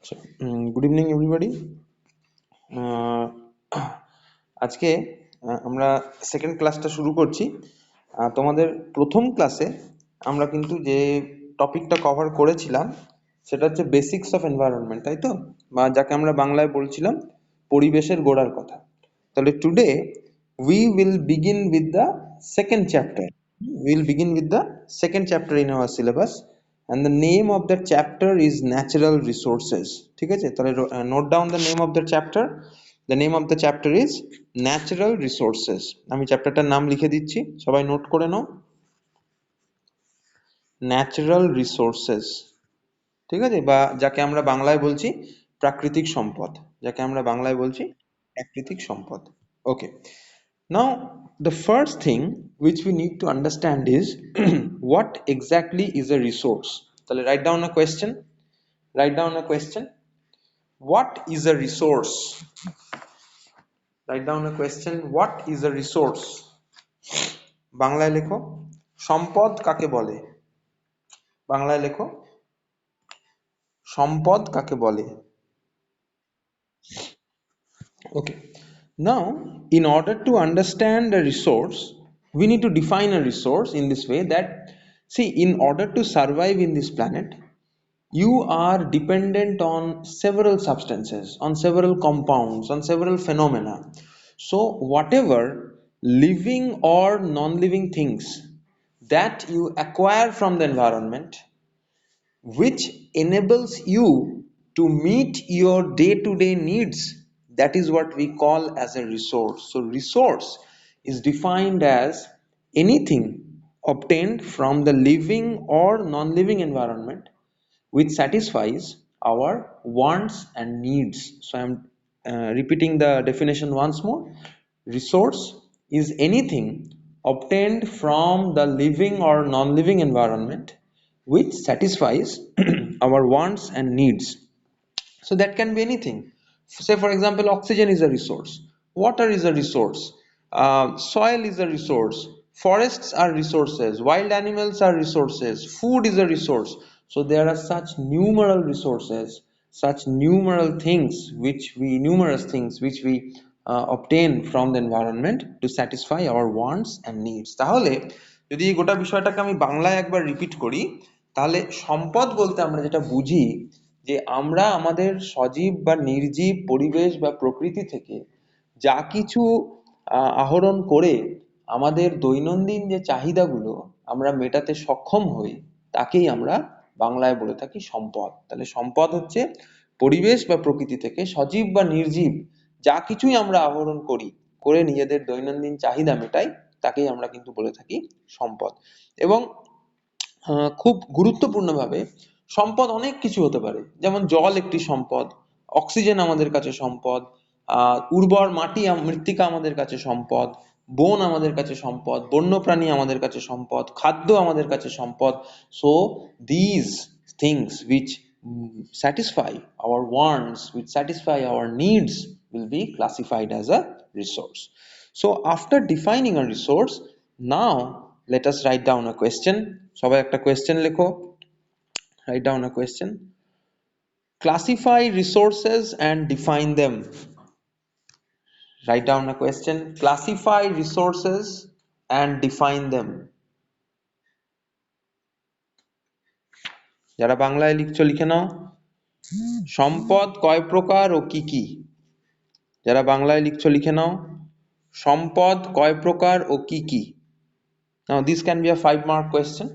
Good evening, everybody. আজকে আমরা second ক্লাসটা শুরু করছি। তোমাদের প্রথম ক্লাসে আমরা কিন্তু যে টপিকটা কভার করেছিলাম সেটা হচ্ছে বেসিক্স অফ এনভায়রনমেন্ট, তাই তো? বা যাকে আমরা বাংলায় বলছিলাম পরিবেশের গোড়ার কথা। তাহলে today we will begin with the second chapter. We will begin with the second chapter in our syllabus, and the name of the chapter is natural resources. ঠিক আছে, তাহলে note down the name of the chapter. The name of the chapter is natural resources. আমি চ্যাপ্টারটার নাম লিখে দিচ্ছি, সবাই note করে নাও। Natural resources, ঠিক আছে, বা যাকে আমরা বাংলায় বলছি প্রাকৃতিক সম্পদ, যাকে আমরা বাংলায় বলছি প্রাকৃতিক সম্পদ। ওকে, now the first thing which we need to understand is what exactly is a resource. তাহলে write down a question. Write down a question. What is a resource? Write down a question. What is a resource? বাংলায় লেখো সম্পদ কাকে বলে। বাংলায় লেখো সম্পদ কাকে বলে। Okay, now in order to understand a resource, we need to define a resource in this way that, see, in order to survive in this planet, you are dependent on several substances, on several compounds, on several phenomena. So whatever living or non-living things that you acquire from the environment, which enables you to meet your day-to-day needs, that is what we call as a resource. So resource is defined as anything obtained from the living or non-living environment which satisfies our wants and needs. So I'm repeating the definition once more. Resource is anything obtained from the living or non-living environment which satisfies our wants and needs. So that can be anything. Say, for example, oxygen is a resource, water is a resource, soil is a resource, forests are resources, wild animals are resources, food is a resource. So there are such numerous resources, such numerous things which we obtain from the environment to satisfy our wants and needs. তাহলে যদি এই গোটা বিষয়টাকে আমি বাংলায় একবার repeat করি, তাহলে সম্পদ বলতে আমরা যেটা বুঝি যে আমরা আমাদের সজীব বা নির্জীব পরিবেশ বা প্রকৃতি থেকে যা কিছু আহরণ করে আমাদের দৈনন্দিন যে চাহিদাগুলো আমরা মেটাতে সক্ষম হই, তাকেই আমরা বাংলায় বলে থাকি সম্পদ। তাহলে সম্পদ হচ্ছে পরিবেশ বা প্রকৃতি থেকে সজীব বা নির্জীব যা কিছুই আমরা আহরণ করি, করে নিজেদের দৈনন্দিন চাহিদা মেটাই, তাকেই আমরা কিন্তু বলে থাকি সম্পদ। এবং খুব গুরুত্বপূর্ণভাবে সম্পদ অনেক কিছু হতে পারে, যেমন জল একটি সম্পদ, অক্সিজেন আমাদের কাছে সম্পদ, উর্বর মাটি মৃত্তিকা আমাদের কাছে সম্পদ, বন আমাদের কাছে সম্পদ, বন্যপ্রাণী আমাদের কাছে সম্পদ, খাদ্য আমাদের কাছে সম্পদ। So these things which satisfy our wants, which satisfy our needs will be classified as a resource. So after defining a resource, now let us write down a question. সবাই একটা question লেখো. Write down a question. Classify resources and define them. Write down a question. Classify resources and define them. যারা বাংলায় লিখছো লিখে নাও সম্পদ কয় প্রকার ও কি কি। যারা বাংলায় লিখছো লিখে নাও সম্পদ কয় প্রকার ও কি কি। Now this can be a 5-mark question.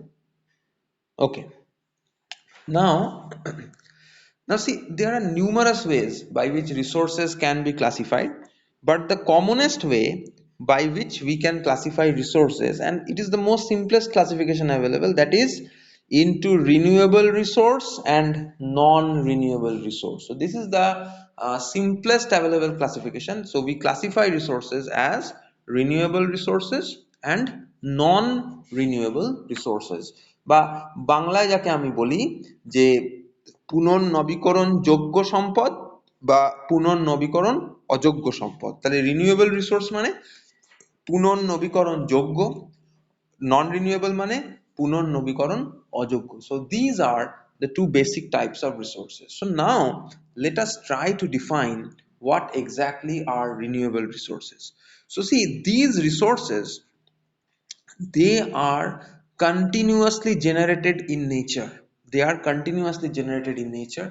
Okay, now see, there are numerous ways by which resources can be classified, but the commonest way by which we can classify resources, and it is the most simplest classification available, that is into renewable resource and non-renewable resource. So this is the simplest available classification. So we classify resources as renewable resources and non-renewable resources, বা বাংলায় যাকে আমি বলি যে পুনর্নবীকরণ যোগ্য সম্পদ বা পুনর্নবীকরণ অযোগ্য সম্পদ। তাহলে রিনিউয়েবল রিসোর্স মানে পুনর্নবীকরণ যোগ্য, নন রিনিউয়েবল মানে পুনর্নবীকরণ অযোগ্য। So these are the two basic types of resources. So now let us try to define what exactly are renewable resources. So see, these resources, they are continuously generated in nature. They are continuously generated in nature,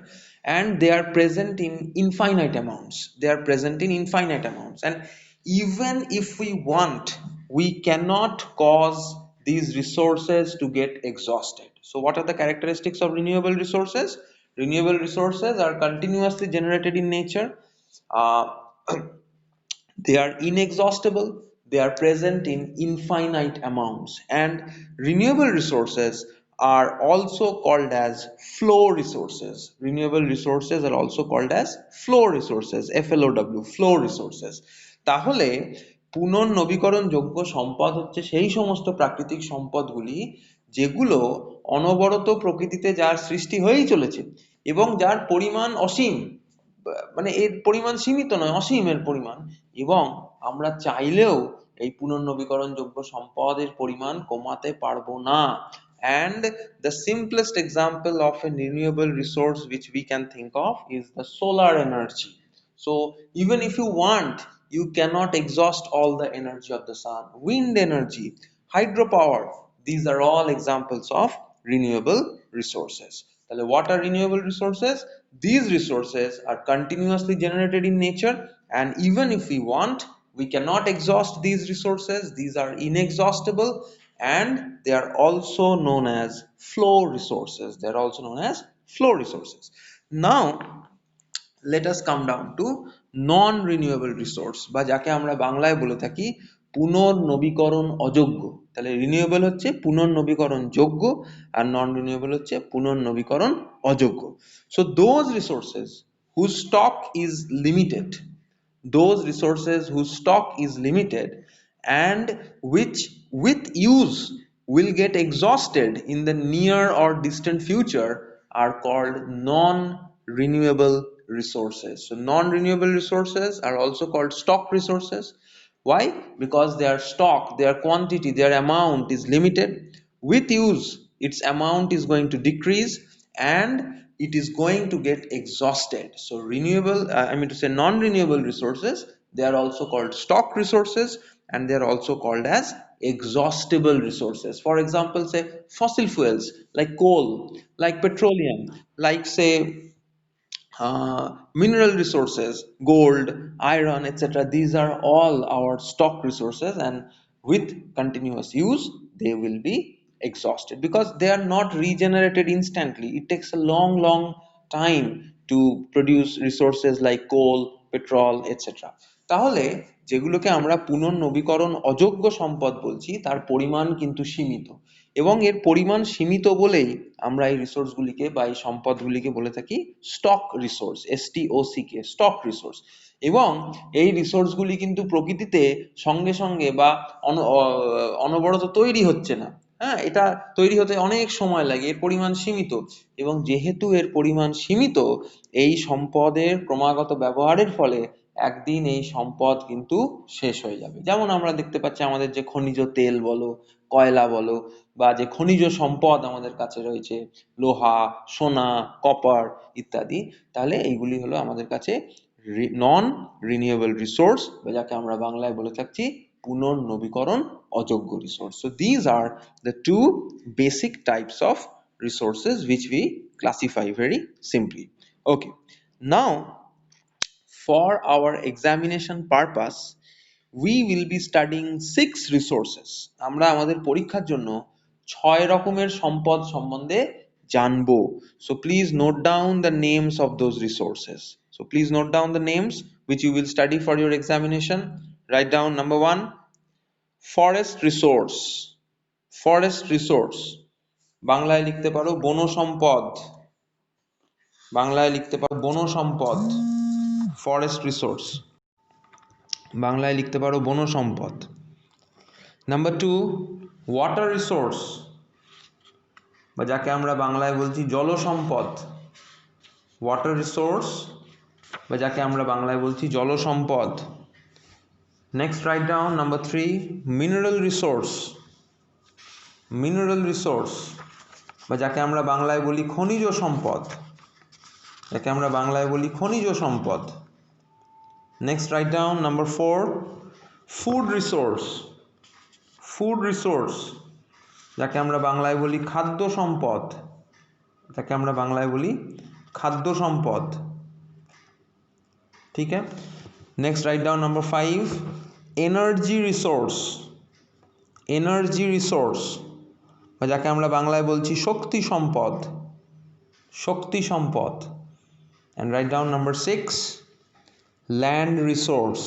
and they are present in infinite amounts. They are present in infinite amounts, and even if we want, we cannot cause these resources to get exhausted. So what are the characteristics of renewable resources? Renewable resources are continuously generated in nature. uh, They are inexhaustible, they are present in infinite amounts, and renewable resources are also called as flow resources. Renewable resources are also called as flow resources, FLOW, flow resources. তাহলে পুনর্নবীকরণযোগ্য সম্পদ হচ্ছে সেই সমস্ত প্রাকৃতিক সম্পদগুলি যেগুলো অনবরত প্রকৃতিতে যার সৃষ্টি হয়েই চলেছে এবং যার পরিমাণ অসীম, মানে এর পরিমাণ সীমিত নয়, অসীম এর পরিমাণ, এবং আমরা চাইলেও এই পুনর্নবীকরণযোগ্য সম্পদের পরিমাণ কমাতে পারবো না। And the simplest example of a renewable resource which we can think of is the solar energy. So even if you want, you cannot exhaust all the energy of the sun. Wind energy, hydropower, these are all examples of renewable resources. তাহলে what are renewable resources? These resources are continuously generated in nature, and even if we want, we cannot exhaust these resources. These are inexhaustible, and they are also known as flow resources. They are also known as flow resources. Now let us come down to non renewable resource, বা যাকে আমরা বাংলায় বলে থাকি পুনর্নবীকরণ অযোগ্য। তাহলে renewable হচ্ছে পুনর্নবীকরণ যোগ্য, আর নন রিনিউয়েবল হচ্ছে পুনর্নবীকরণ অযোগ্য। So those resources whose stock is limited, those resources whose stock is limited and which with use will get exhausted in the near or distant future are called non-renewable resources. So non-renewable resources are also called stock resources. Why? Because their stock, their quantity, their amount is limited. With use, its amount is going to decrease and it is going to get exhausted. So renewable, I mean to say non-renewable resources, they are also called stock resources, and they are also called as exhaustible resources. For example, say fossil fuels like coal, like petroleum, like say mineral resources, gold, iron, etc. These are all our stock resources, and with continuous use, they will be exhausted because they are not regenerated instantly. It takes a long, long time to produce resources like coal, petrol, etc. তাহলে যেগুলোকে আমরা পুনর্নবীকরণ অযোগ্য সম্পদ বলছি তার পরিমাণ কিন্তু সীমিত, এবং এর পরিমাণ সীমিত বলেই আমরা এই রিসোর্সগুলিকে বা এই সম্পদগুলিকে বলে থাকি stock resource, STOCK, stock resource. এবং এই রিসোর্সগুলি কিন্তু প্রকৃতিতে সঙ্গে সঙ্গে বা অনবরত তৈরি হচ্ছে না। হ্যাঁ, এটা তৈরি হতে অনেক সময় লাগে, এর পরিমাণ সীমিত, এবং যেহেতু এর পরিমাণ সীমিত, এই সম্পদের ক্রমাগত ব্যবহারের ফলে একদিন এই সম্পদ কিন্তু শেষ হয়ে যাবে। যেমন আমরা দেখতে পাচ্ছি আমাদের যে খনিজ তেল বলো, কয়লা বলো, বা যে খনিজ সম্পদ আমাদের কাছে রয়েছে, লোহা, সোনা, কপার ইত্যাদি, তাহলে এইগুলি হলো আমাদের কাছে নন রিনিউয়েবল রিসোর্স, বা যাকে আমরা বাংলায় বলে থাকছি পুনর্নবীকরণ অযোগ্য resource. So these are the two basic types of resources which we classify very simply. Okay, now for our examination purpose we will be studying 6 resources. আমরা আমাদের পরীক্ষার জন্য 6 রকমের সম্পদ সম্বন্ধে জানবো। So please note down the names of those resources. So please note down the names which you will study for your examination. Write down number 1, forest resource. Forest resource, বাংলায় লিখতে পারো বন সম্পদ। বাংলায় লিখতে পারো বন সম্পদ, ফরেস্ট রিসোর্স। বাংলায় লিখতে পারো বন সম্পদ। নাম্বার 2, ওয়াটার রিসোর্স, বা যাকে আমরা বাংলায় বলছি জল সম্পদ। ওয়াটার রিসোর্স, বা যাকে আমরা বাংলায় বলছি জল সম্পদ। Next write down number 3, mineral resource. Mineral resource, বা যাকে আমরা বাংলায় বলি খনিজ সম্পদ, যাকে আমরা বাংলায় বলি খনিজ সম্পদ। Next write down number 4, food resource, food resource যাকে আমরা বাংলায় বলি খাদ্য সম্পদ, যাকে আমরা বাংলায় বলি খাদ্য সম্পদ। ঠিক আছে। Next write down number 5, energy resource, energy resource বা যাকে আমরা বাংলায় বলছি শক্তি সম্পদ, শক্তি সম্পদ। And write down number 6, land resource,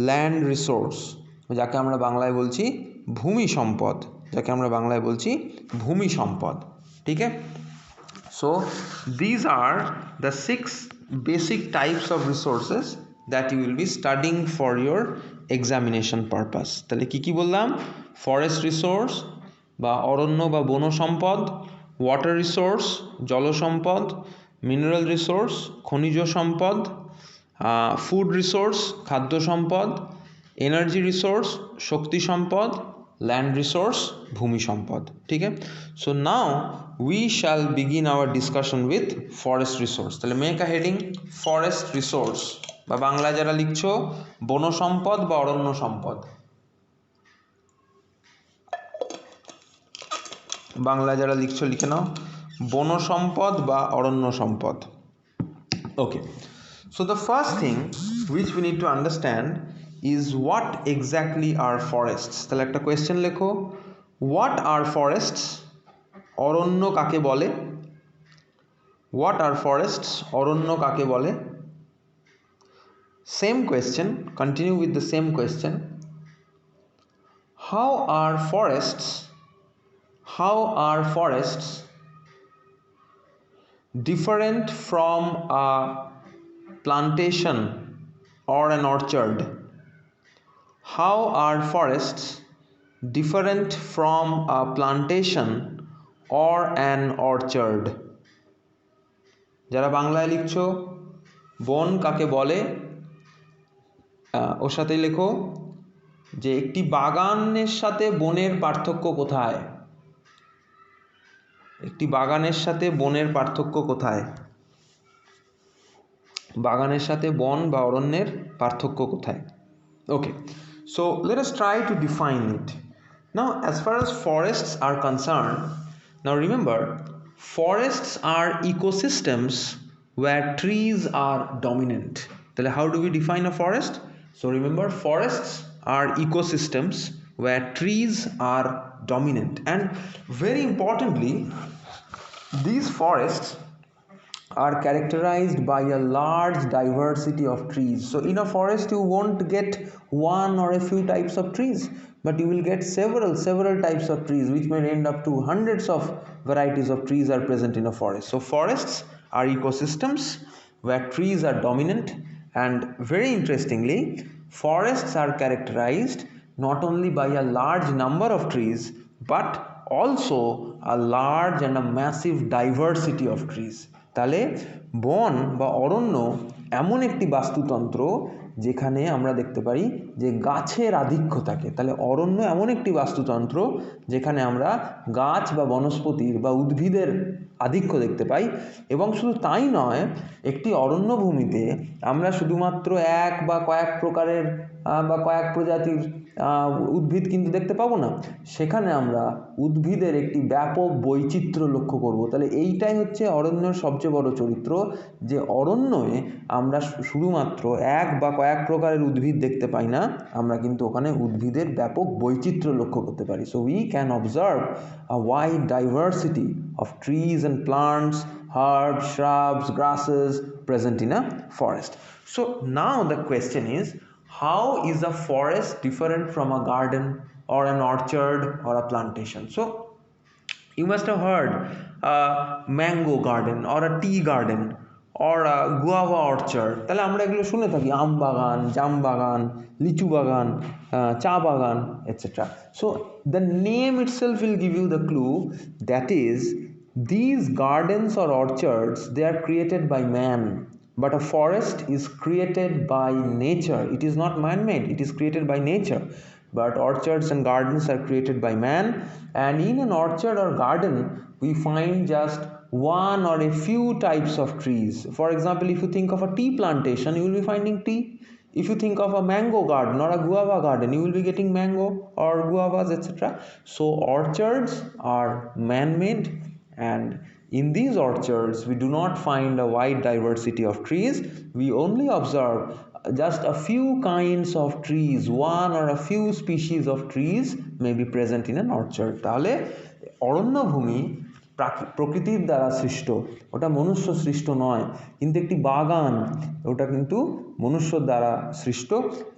land resource যাকে আমরা বাংলায় বলছি ভূমি সম্পদ, যাকে আমরা বাংলায় বলছি ভূমি সম্পদ। ঠিক আছে। So these are the 6 basic types of resources that you will be studying for your examination purpose. তাহলে কি কি বললাম? ফরেস্ট রিসোর্স বা অরণ্য বা বন সম্পদ, ওয়াটার রিসোর্স জল সম্পদ, মিনারেল রিসোর্স খনিজ সম্পদ, ফুড রিসোর্স খাদ্য সম্পদ, এনার্জি রিসোর্স শক্তি সম্পদ, ল্যান্ড রিসোর্স ভূমি সম্পদ। ঠিক আছে। So now we shall begin our discussion with forest resource. তাহলে make a heading forest resource বা বাংলায় যারা লিখছো বন সম্পদ বা অরণ্য সম্পদ, বাংলায় যারা লিখছো লিখে নাও বন সম্পদ বা অরণ্য সম্পদ। ওকে। So the first thing which we need to understand is what exactly are forests. তাহলে একটা কোয়েশ্চেন লেখো, what are forests? অরণ্য কাকে বলে? What are forests? অরণ্য কাকে বলে? Same question, continue with the same question. How are forests? How are forests different from a plantation or an orchard? How are forests different from a plantation or an orchard? যারা বাংলায় লিখছো বন কাকে বলে ওর সাথে লেখো যে একটি বাগানের সাথে বনের পার্থক্য কোথায়? একটি বাগানের সাথে বনের পার্থক্য কোথায়? বাগানের সাথে বন বা অরণ্যের পার্থক্য কোথায়? Okay, so let us try to define it. Now, as far as forests are concerned, now remember, forests are ecosystems where trees are dominant. Then how do we define a forest? So remember, forests are ecosystems where trees are dominant, and very importantly, these forests are characterized by a large diversity of trees. So in a forest you won't get one or a few types of trees, but you will get several types of trees, which may end up to hundreds of varieties of trees are present in a forest. So forests are ecosystems where trees are dominant, and very interestingly, forests are characterized not only by a large number of trees but also a large and a massive diversity of trees. তাহলে বন বা অরণ্য এমন একটি বাস্তুতন্ত্র যেখানে আমরা দেখতে পারি যে গাছের আধিক্য থাকে। তাহলে অরণ্য এমন একটি বাস্তুতন্ত্র যেখানে আমরা গাছ বা বনস্পতির বা উদ্ভিদের আধিক্য দেখতে পাই। এবং শুধু তাই নয়, একটি অরণ্য ভূমিতে আমরা শুধুমাত্র এক বা কয়েক প্রকারের বা কয়েক প্রজাতির উদ্ভিদ কিন্তু দেখতে পাবো না, সেখানে আমরা উদ্ভিদের একটি ব্যাপক বৈচিত্র্য লক্ষ্য করব। তাহলে এইটাই হচ্ছে অরণ্যের সবচেয়ে বড় চরিত্র, যে অরণ্যে আমরা শুধুমাত্র এক বা কয়েক প্রকারের উদ্ভিদ দেখতে পাই না, আমরা কিন্তু ওখানে উদ্ভিদের ব্যাপক বৈচিত্র্য লক্ষ্য করতে পারি। So we can observe a wide diversity of trees and plants, herbs, shrubs, grasses present in a forest. So now the question is, how is a forest different from a garden or an orchard or a plantation? So you must have heard a mango garden or a tea garden or a guava orchard. তাহলে আমরা এগুলো শুনে থাকি, আম বাগান, জাম বাগান, লিচু বাগান, চা বাগান, etc. So the name itself will give you the clue, that is, these gardens or orchards, they are created by man, but a forest is created by nature. It is not man-made, it is created by nature. but orchards and gardens are created by man, and in an orchard or garden we find just one or a few types of trees. For example, if you think of a tea plantation, you will be finding tea. If you think of a mango garden or a guava garden, you will be getting mango or guavas, etc. So orchards are man-made, and in these orchards we do not find a wide diversity of trees. We only observe just a few kinds of trees, one or a few species of trees may be present in an orchard. তাহলে অরণ্যভূমি প্রকৃতির দ্বারা সৃষ্ট, ওটা মনুষ্য সৃষ্ট নয়, কিন্তু একটি বাগান ওটা কিন্তু মনুষ্যর দ্বারা সৃষ্ট।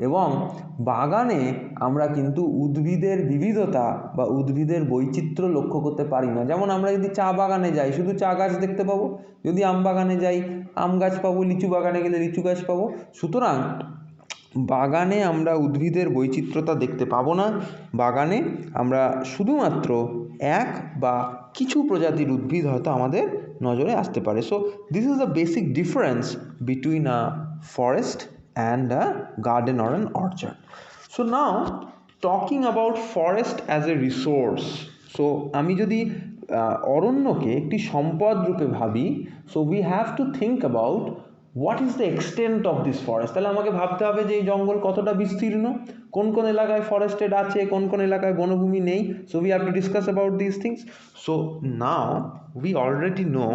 এবং বাগানে আমরা কিন্তু উদ্ভিদের বিবিধতা বা উদ্ভিদের বৈচিত্র্য লক্ষ্য করতে পারি না। যেমন আমরা যদি চা বাগানে যাই শুধু চা গাছ দেখতে পাবো, যদি আম বাগানে যাই আম গাছ পাবো, লিচু বাগানে গেলে লিচু গাছ পাবো। সুতরাং বাগানে আমরা উদ্ভিদের বৈচিত্র্যতা দেখতে পাবো না, বাগানে আমরা শুধুমাত্র এক বা কিছু প্রজাতির উদ্ভিদ হয়তো আমাদের নজরে আসতে পারে। So this is the basic difference between a forest and a garden or an orchard. So now talking about forest as a resource, so আমি যদি অরণ্যকে একটি সম্পদ রূপে ভাবি, so we have to think about what is the extent of this forest. তাহলে আমাকে ভাবতে হবে যে এই জঙ্গল কতটা বিস্তীর্ণ, কোন কোন এলাকায় ফরেস্টেড আছে, কোন কোন এলাকায় বনভূমি নেই। So we have to discuss about this things. So now we already know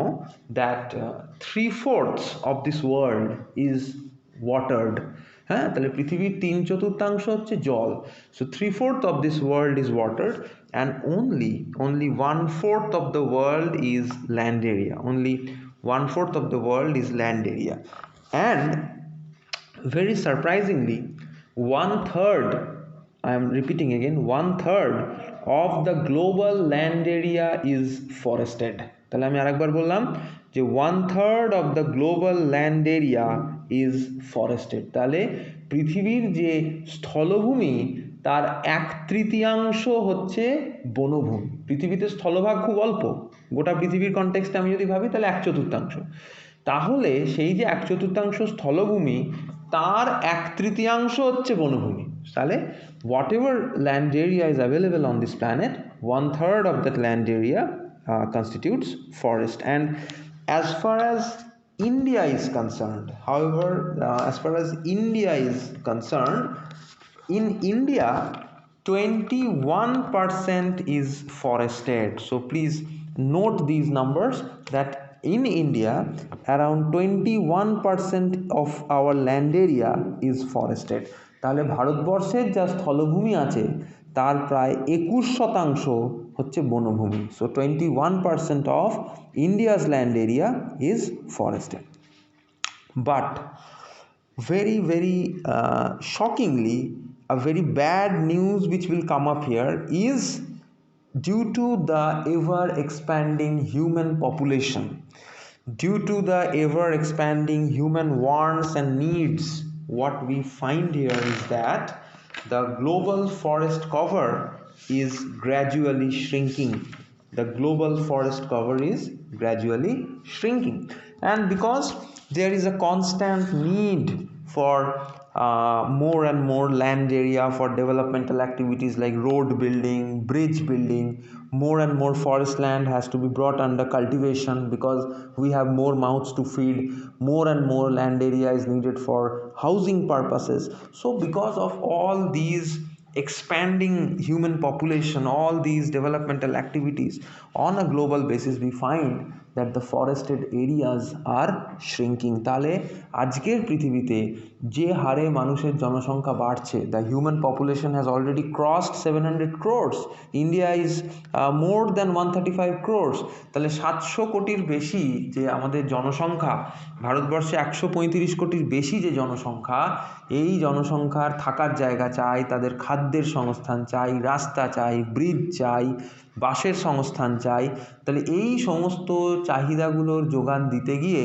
that 3/4 of this world is watered. হ্যাঁ, তাহলে পৃথিবীর 3/4 হচ্ছে জল। So 3/4 of this world is watered and only 1/4 of the world is land area. Only 1/4 of the world is land area, and very surprisingly 1/3, I am repeating again, 1/3 of the global land area is forested. তাহলে আমি আরেকবার বললাম যে 1/3 of the global land area is forested. তাহলে পৃথিবীর যে স্থলভূমি তার 1/3 হচ্ছে বনভূমি। পৃথিবীতে স্থলভাগ খুব অল্প, গোটা পৃথিবীর কনটেক্সটে আমি যদি ভাবি তাহলে 1/4। তাহলে সেই যে 1/4 স্থলভূমি তার 1/3 হচ্ছে বনভূমি। তাহলে what ever land area is available on this planet, 1/3 of that land area constitutes forest. And as far as India is concerned, however, as far as India is concerned, in India 21% is forested. So please note these numbers, that in India around 21% of our land area is forested. তাহলে ভারতবর্ষের যা স্থলভূমি আছে তার প্রায় 21% হচ্ছে বনভূমি। So 21% of India's land area is forested. But very shockingly, a very bad news which will come up here is due to the ever expanding human population, due to the ever expanding human wants and needs, what we find here is that the global forest cover is gradually shrinking. The global forest cover is gradually shrinking, and because there is a constant need for more and more land area for developmental activities like road building, bridge building, more and more forest land has to be brought under cultivation because we have more mouths to feed, more and more land area is needed for housing purposes. So because of all these expanding human population, all these developmental activities on a global basis, we find that the forested areas are shrinking. তাহলে আজকের পৃথিবীতে যে হারে মানুষের জনসংখ্যা বাড়ছে, the human population has already crossed 700 crores. India is more than 135 crores. তাহলে 700 কোটির বেশি যে আমাদের জনসংখ্যা, ভারতবর্ষে 135 কোটির বেশি যে জনসংখ্যা, এই জনসংখ্যার থাকার জায়গা চাই, তাদের খাদ্যের সংস্থান চাই, রাস্তা চাই, ব্রিজ চাই, বাসের সংস্থান চাই। তাহলে এই সমস্ত চাহিদাগুলোর যোগান দিতে গিয়ে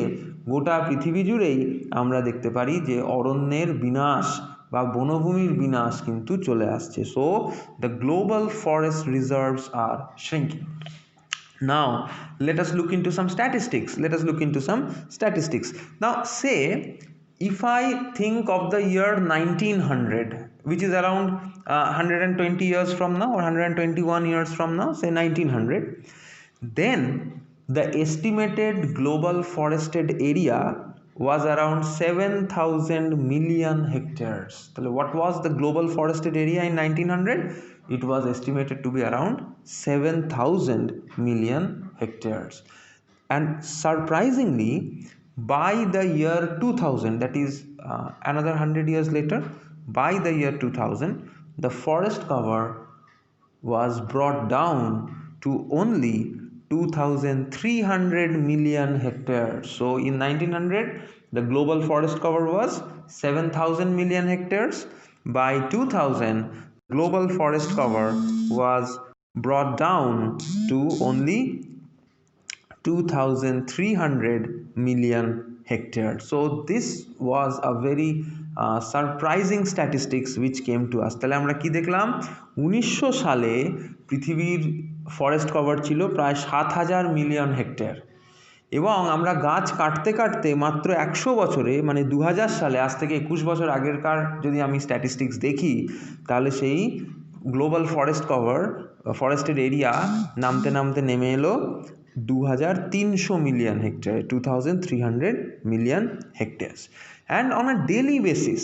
গোটা পৃথিবী জুড়েই আমরা দেখতে পারি যে অরণ্যের বিনাশ বা বনভূমির বিনাশ কিন্তু চলে আসছে। So the global forest reserves are shrinking. Now let us look into some statistics. Now say if I think of the year 1900, which is around 120 years from now or 121 years from now, say 1900, then the estimated global forested area was around 7,000 million hectares. So what was the global forested area in 1900? It was estimated to be around 7,000 million hectares. And surprisingly, by the year 2000, that is another 100 years later, by the year 2000, the forest cover was brought down to only 2,300 million hectares. So in 1900, the global forest cover was 7,000 million hectares. By 2000, global forest cover was brought down to only 2,300 million hectares. So this was a very surprising statistics which came to us. তাহলে আমরা কি দেখলাম, 1900 সালে পৃথিবীর forest cover ছিল প্রায় 7,000 million hectare, এবং আমরা গাছ কাটতে কাটতে মাত্র 100 বছরে মানে 2000 সালে, আজ থেকে 21 বছর আগেরকার যদি আমি স্ট্যাটিস্টিক্স দেখি, তাহলে সেই গ্লোবাল ফরেস্ট কভার ফরেস্টেড এরিয়া নামতে নামতে নেমে এলো 2,300 million hectare, 2,300 million hectares. And on a daily basis,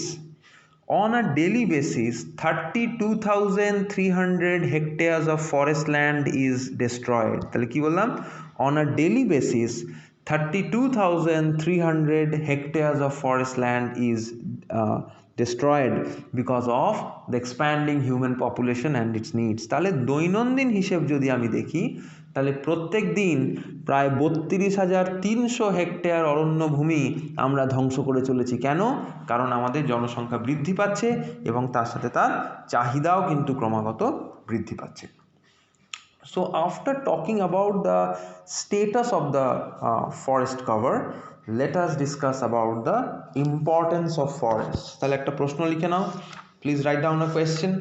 32,300 hectares of forest land is destroyed. তাহলে কি বললাম, on a daily basis 32,300 hectares of forest land is destroyed because of the expanding human population and its needs. তাহলে দৈনন্দিন হিসেব যদি আমি দেখি, তাহলে প্রত্যেক দিন প্রায় 32,300 হেক্টর অরণ্যভূমি আমরা ধ্বংস করে চলেছি। কেন? কারণ আমাদের জনসংখ্যা বৃদ্ধি পাচ্ছে এবং তার সাথে তার চাহিদাও কিন্তু ক্রমাগত বৃদ্ধি পাচ্ছে। So after talking about the status of the forest cover, let us discuss about the importance of forests. তাহলে একটা প্রশ্ন লিখে নাও, please write down a question,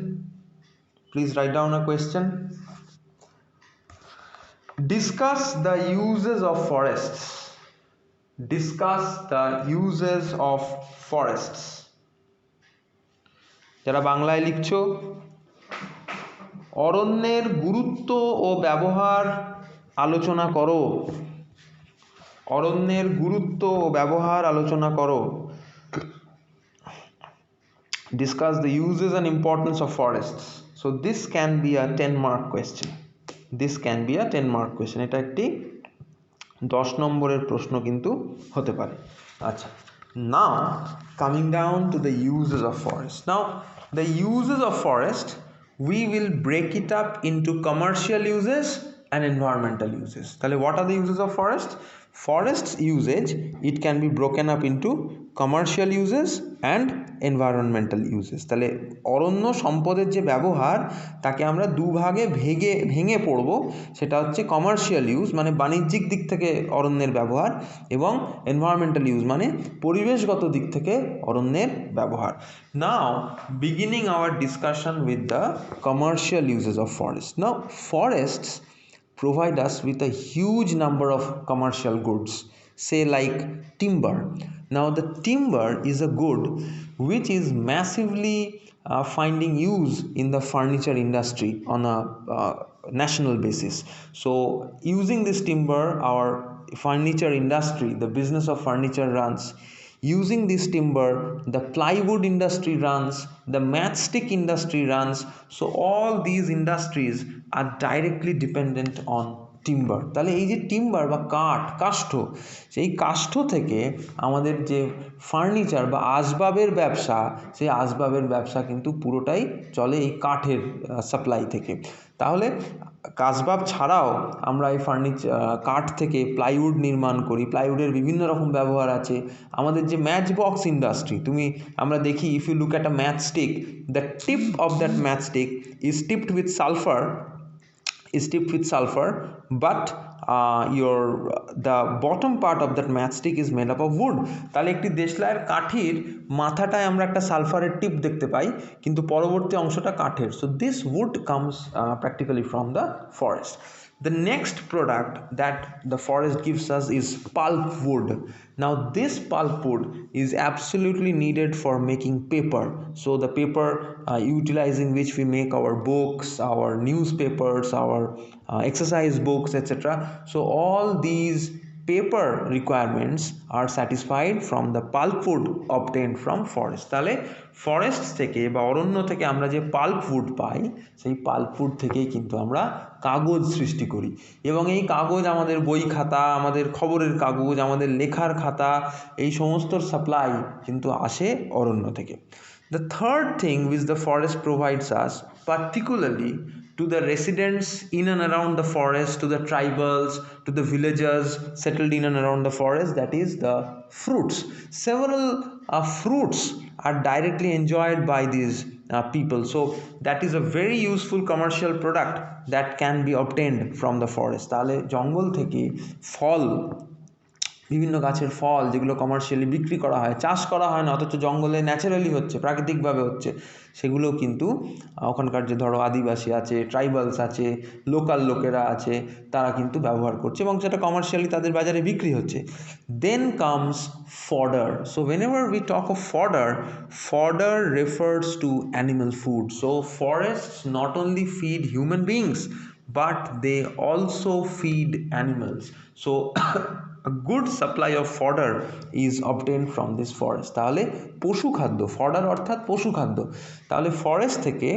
please write down a question. Discuss the uses of forests. Discuss the uses of forests. যারা বাংলায় লিখছো, অরণ্যের গুরুত্ব ও ব্যবহার আলোচনা করো, অরণ্যের গুরুত্ব ও ব্যবহার আলোচনা করো। Discuss the uses and importance of forests. So this can be a 10-mark question. This can be a 10-mark question. এটা একটি 10 নম্বরের প্রশ্ন কিন্তু হতে পারে। আচ্ছা, now coming down to the uses of forest. Now the uses of forest, we will break it up into commercial uses and environmental uses. তাহলে what are the uses of forest? Forest's usage, it can be broken up into commercial uses and environmental uses. তাহলে অরণ্য সম্পদের যে ব্যবহার, তাকে আমরা দুভাগে ভেঙে পড়ব। সেটা হচ্ছে কমার্শিয়াল ইউজ মানে বাণিজ্যিক দিক থেকে অরণ্যের ব্যবহার, এবং এনভায়রনমেন্টাল ইউজ মানে পরিবেশগত দিক থেকে অরণ্যের ব্যবহার। Now beginning our discussion with the commercial uses of forest. Now forests provide us with a huge number of commercial goods, say like timber. Now the timber is a good which is massively finding use in the furniture industry on a national basis. So using this timber, our furniture industry, the business of furniture runs. Using this timber, the plywood industry runs, the matchstick industry runs. So all these industries are directly dependent on timber. তাহলে এই যে timber বা কাষ্ঠ, সেই কাষ্ঠ থেকে আমাদের যে furniture বা আসবাবের ব্যবসা, সেই আসবাবের ব্যবসা কিন্তু পুরোটাই চলে এই কাঠের সাপ্লাই থেকে। তাহলে আসবাব ছাড়াও আমরা এই কাঠ থেকে প্লাইউড নির্মাণ করি। প্লাইউডের বিভিন্ন রকম ব্যবহার আছে। আমাদের যে ম্যাচ বক্স ইন্ডাস্ট্রি, আমরা দেখি, if you look at a matchstick, the tip of that matchstick is tipped with sulfur, but the bottom part of that matchstick is made up of wood. তাহলে একটি দেশলাইয়ের কাঠির মাথাটায় আমরা একটা সালফারের টিপ দেখতে পাই, কিন্তু পরবর্তী অংশটা কাঠের। So this wood comes practically from the forest. The next product that the forest gives us is pulp wood. Now this pulp wood is absolutely needed for making paper. So the paper utilizing which we make our books, our newspapers, our exercise books, etc. So all these paper requirements are satisfied from the pulpwood obtained from forest. তাহলে forest থেকে বা অরণ্য থেকে আমরা যে পাল্পউড পাই সেই পাল্পউড থেকেই কিন্তু আমরা কাগজ সৃষ্টি করি এবং এই কাগজ আমাদের বই খাতা, আমাদের খবরের কাগজ, আমাদের লেখার খাতা এই সমস্ত সাপ্লাই কিন্তু আসে অরণ্য থেকে। The third thing which the forest provides us, particularly to the residents in and around the forest, to the tribals, to the villagers settled in and around the forest, that is the fruits. Several fruits are directly enjoyed by these people. So that is a very useful commercial product that can be obtained from the forest. তাহলে জঙ্গল থেকে ফল, বিভিন্ন গাছের ফল যেগুলো commercially বিক্রি করা হয়, চাষ করা হয় না অথচ জঙ্গলে ন্যাচারালি হচ্ছে, প্রাকৃতিকভাবে হচ্ছে, সেগুলো কিন্তু ওখানকার যে ধরো আদিবাসী আছে, ট্রাইবালস আছে, লোকাল লোকেরা আছে, তারা কিন্তু ব্যবহার করছে এবং সেটা কমার্শিয়ালি তাদের বাজারে বিক্রি হচ্ছে। Then comes fodder. So whenever we talk of fodder, fodder refers to animal food. So forests not only feed human beings but they also feed animals. So a good supply of fodder is obtained from this forest. তাহলে পশু খাদ্য, fodder অর্থাৎ পশু খাদ্য। তাহলে forest থেকে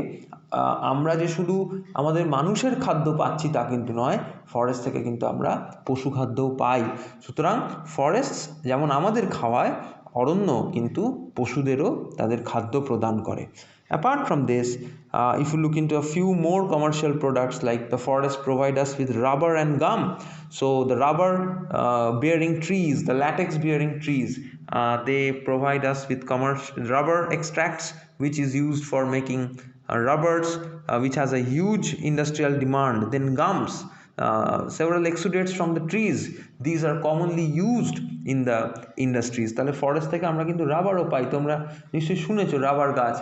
আমরা যে শুধু আমাদের মানুষের খাদ্য পাচ্ছি তা কিন্তু নয়, ফরেস্ট থেকে কিন্তু আমরা পশু খাদ্যও পাই। সুতরাং ফরেস্ট যেমন আমাদের খাওয়ায়, অরণ্য কিন্তু পশুদেরও তাদের খাদ্য প্রদান করে। Apart from this, if you look into a few more commercial products, like the forest provide us with rubber and gum. So the rubber bearing trees, the latex bearing trees, they provide us with rubber extracts which is used for making rubbers, which has a huge industrial demand. Then gums, several exudates from the trees, these are commonly used in the industries. তাহলে forest থেকে আমরা কিন্তু রাবারও পাই। তোমরা নিশ্চয়ই শুনেছো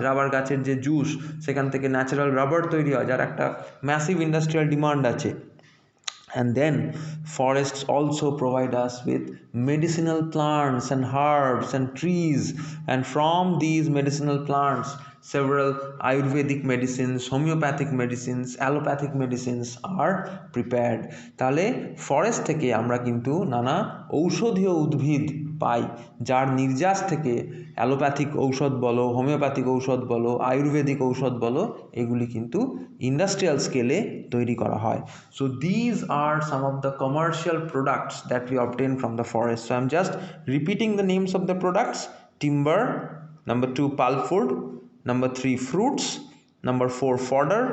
rubber গাছের যে juice, সেখান থেকে ন্যাচারাল রাবার তৈরি হয় যার একটা ম্যাসিভ ইন্ডাস্ট্রিয়াল ডিমান্ড আছে। And then forests also provide us with medicinal plants and herbs and trees, and from these medicinal plants several ayurvedic medicines, homeopathic medicines, allopathic medicines are prepared. তাহলে forest থেকে আমরা কিন্তু নানা ঔষধীয় উদ্ভিদ পাই যার নির্যাস থেকে অ্যালোপ্যাথিক ঔষধ বলো, হোমিওপ্যাথিক ঔষধ বলো, আয়ুর্বেদিক ঔষধ বলো, এগুলি কিন্তু ইন্ডাস্ট্রিয়াল স্কেলে তৈরি করা হয়। So these are some of the commercial products that we obtain from the forest. So I am just repeating the names of the products: timber, number 2 pulpwood, number 3 fruits, number 4 fodder,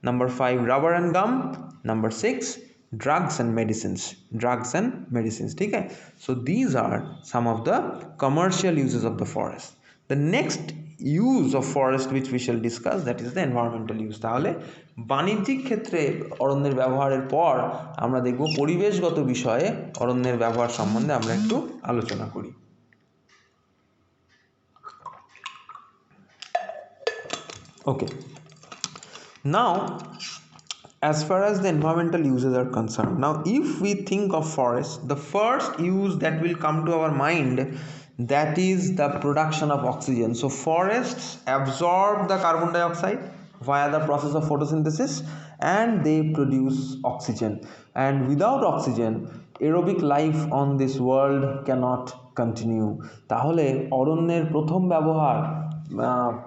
number 5 rubber and gum, number 6 drugs and medicines. ठीक है? So these are some of the commercial uses of the forest. The next use of forest which we shall discuss, that is the environmental use. তাহলে বাণিজ্যিক ক্ষেত্রে অরণ্যের ব্যবহারের পর আমরা দেখব পরিবেশগত বিষয়ে অরণ্যের ব্যবহার সম্বন্ধে আমরা একটু আলোচনা করি। Okay, now as far as the environmental uses are concerned, now if we think of forests, the first use that will come to our mind, that is the production of oxygen. So forests absorb the carbon dioxide via the process of photosynthesis and they produce oxygen, and without oxygen aerobic life on this world cannot continue. তাহলে অরণ্যের প্রথম ব্যবহার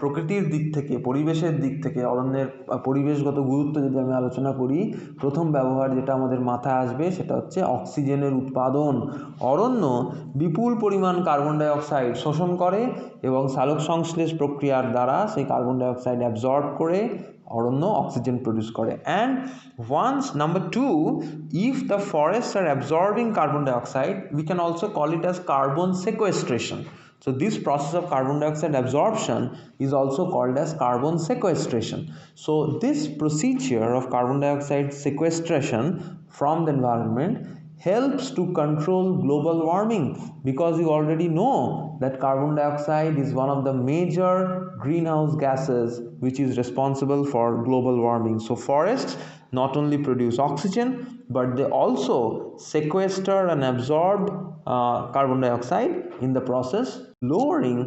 প্রকৃতির দিক থেকে, পরিবেশের দিক থেকে, অরণ্যের পরিবেশগত গুরুত্ব যদি আমি আলোচনা করি, প্রথম ব্যবহার যেটা আমাদের মাথায় আসবে সেটা হচ্ছে অক্সিজেনের উৎপাদন। অরণ্য বিপুল পরিমাণ কার্বন ডাইঅক্সাইড শোষণ করে এবং সালোক সংশ্লেষ প্রক্রিয়ার দ্বারা সেই কার্বন ডাইঅক্সাইড অ্যাবজর্ব করে অরণ্য অক্সিজেন প্রডিউস করে। And once number 2, if the forests are absorbing carbon dioxide, we can also call it as carbon sequestration. So this process of carbon dioxide absorption is also called as carbon sequestration. So this procedure of carbon dioxide sequestration from the environment helps to control global warming, because you already know that carbon dioxide is one of the major greenhouse gases which is responsible for global warming. So forests not only produce oxygen, but they also sequester and absorb carbon dioxide in the process, lowering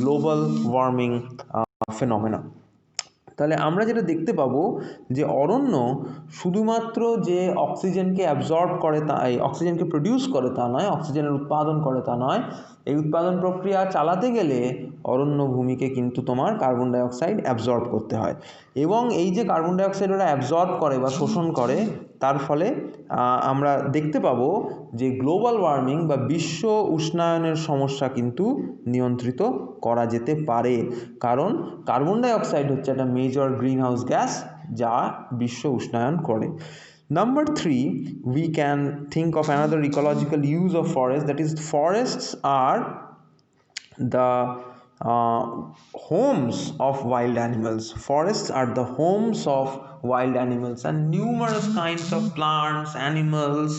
global warming phenomena. তাহলে আমরা যেটা দেখতে পাবো যে অরণ্য শুধুমাত্র যে অক্সিজেনকে absorb করে তা, এই অক্সিজেনকে প্রডিউস করে তা নয়, অক্সিজেনের উৎপাদন করে তা নয়, এই উৎপাদন প্রক্রিয়া চালাতে গেলে অরণ্য ভূমিকে কিন্তু তোমার কার্বন ডাইঅক্সাইড অ্যাবজর্ব করতে হয়, এবং এই যে কার্বন ডাইঅক্সাইড ওরা অ্যাবজর্ব করে বা শোষণ করে, তার ফলে আমরা দেখতে পাবো যে গ্লোবাল ওয়ার্মিং বা বিশ্ব উষ্ণায়নের সমস্যা কিন্তু নিয়ন্ত্রিত করা যেতে পারে, কারণ কার্বন ডাইঅক্সাইড হচ্ছে একটা মেজর গ্রিন হাউস গ্যাস যা বিশ্ব উষ্ণায়ন করে। Number 3, we can think of another ecological use of forest, that is forests are the homes of wild animals. Forests are the homes of wild animals, and numerous kinds of plants, animals,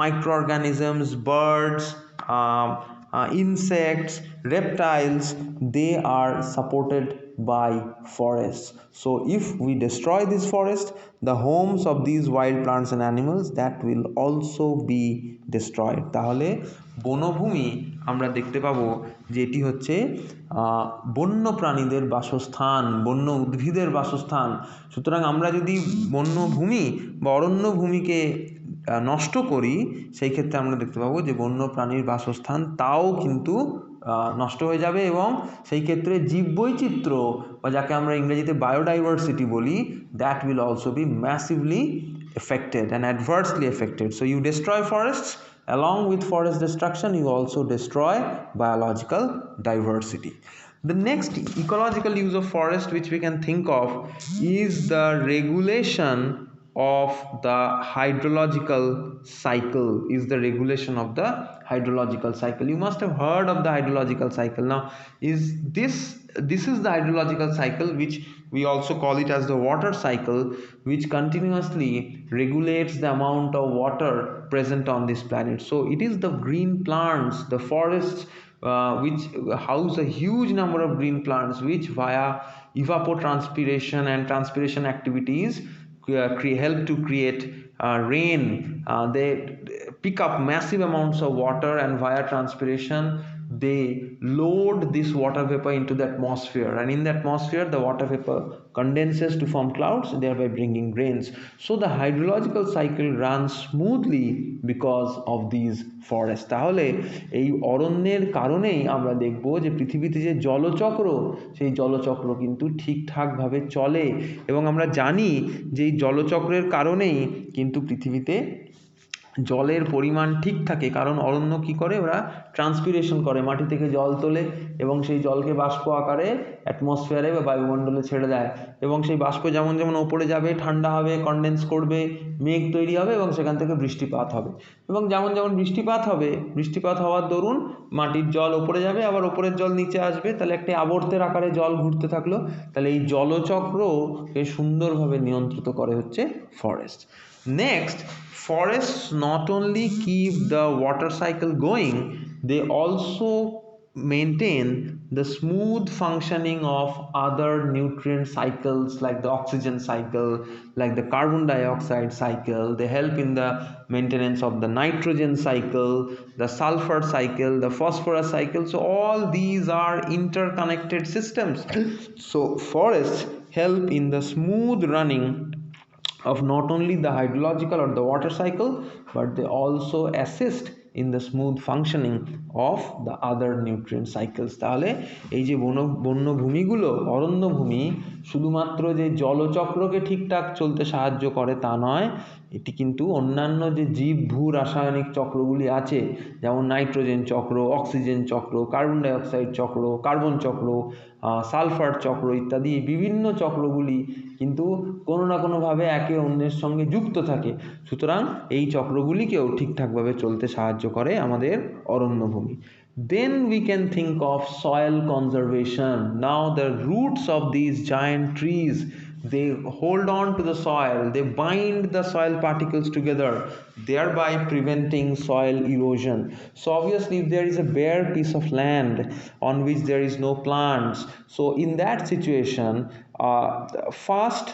microorganisms, birds, insects, reptiles, they are supported by forests. So if we destroy this forest, the homes of these wild plants and animals, that will also be destroyed. তাহলে বনভূমি আমরা দেখতে পাবো যে এটি হচ্ছে বন্য প্রাণীদের বাসস্থান, বন্য উদ্ভিদের বাসস্থান। সুতরাং আমরা যদি বন্যভূমি বা অরণ্যভূমিকে নষ্ট করি, সেই ক্ষেত্রে আমরা দেখতে পাবো যে বন্য প্রাণীর বাসস্থান তাও কিন্তু নষ্ট হয়ে যাবে, এবং সেই ক্ষেত্রে জীববৈচিত্র্য বা যাকে আমরা ইংরেজিতে বায়োডাইভার্সিটি বলি, that will also be massively affected and adversely affected. So you destroy forests, along with forest destruction you also destroy biological diversity. The next ecological use of forest which we can think of is the regulation of the hydrological cycle, is the regulation of the hydrological cycle. You must have heard of the hydrological cycle. Now is this is the hydrological cycle, which we also call it as the water cycle, which continuously regulates the amount of water present on this planet. So it is the green plants, the forests which house a huge number of green plants, which via evapotranspiration and transpiration activities help to create rain. They pick up massive amounts of water, and via transpiration they load this water vapor into the atmosphere, and in the atmosphere the water vapor condenses to form clouds, thereby bringing rains. So the hydrological cycle runs smoothly because of these forests. তাহলে এই অরণ্যের কারণেই আমরা দেখব যে পৃথিবীতে যে জলচক্র, সেই জলচক্র কিন্তু ঠিকঠাকভাবে চলে, এবং আমরা জানি যে এই জলচক্রের কারণেই কিন্তু পৃথিবীতে জলের পরিমাণ ঠিক থাকে, কারণ অরণ্য কী করে, ওরা ট্রান্সপিরেশন করে, মাটি থেকে জল তোলে এবং সেই জলকে বাষ্প আকারে অ্যাটমসফিয়ারে বা বায়ুমণ্ডলে ছেড়ে দেয়, এবং সেই বাষ্প যেমন যেমন ওপরে যাবে ঠান্ডা হবে, কনডেন্স করবে, মেঘ তৈরি হবে, এবং সেখান থেকে বৃষ্টিপাত হবে, এবং যেমন যেমন বৃষ্টিপাত হবে, বৃষ্টিপাত হওয়ার দরুন মাটির জল ওপরে যাবে, আবার ওপরের জল নিচে আসবে, তাহলে একটি আবর্তের আকারে জল ঘুরতে থাকলো। তাহলে এই জলচক্রকে সুন্দরভাবে নিয়ন্ত্রিত করে হচ্ছে forest. Next, forests not only keep the water cycle going, they also maintain the smooth functioning of other nutrient cycles like the oxygen cycle, like the carbon dioxide cycle. They help in the maintenance of the nitrogen cycle, the sulfur cycle, the phosphorus cycle. So all these are interconnected systems. So forests help in the smooth running of not only the hydrological or the water cycle, but they also assist in the smooth functioning of the other nutrient cycles. তাহলে এই যে বন্যভূমিগুলো, অরণ্যভূমি শুধুমাত্র যে জলচক্রকে ঠিকঠাক চলতে সাহায্য করে তা নয়, এটি কিন্তু অন্যান্য যে জীব ভূ রাসায়নিক চক্রগুলি আছে, যেমন নাইট্রোজেন চক্র, অক্সিজেন চক্র, কার্বন ডাইঅক্সাইড চক্র, কার্বন চক্র, সালফার চক্র ইত্যাদি বিভিন্ন চক্রগুলি কিন্তু কোনো না কোনোভাবে একে অন্যের সঙ্গে যুক্ত থাকে। সুতরাং এই চক্রগুলিকেও ঠিকঠাকভাবে চলতে সাহায্য করে আমাদের অরণ্যভূমি। Then we can think of soil conservation. Now the roots of these giant trees, they hold on to the soil, they bind the soil particles together, thereby preventing soil erosion. So obviously if there is a bare piece of land on which there is no plants, so in that situation fast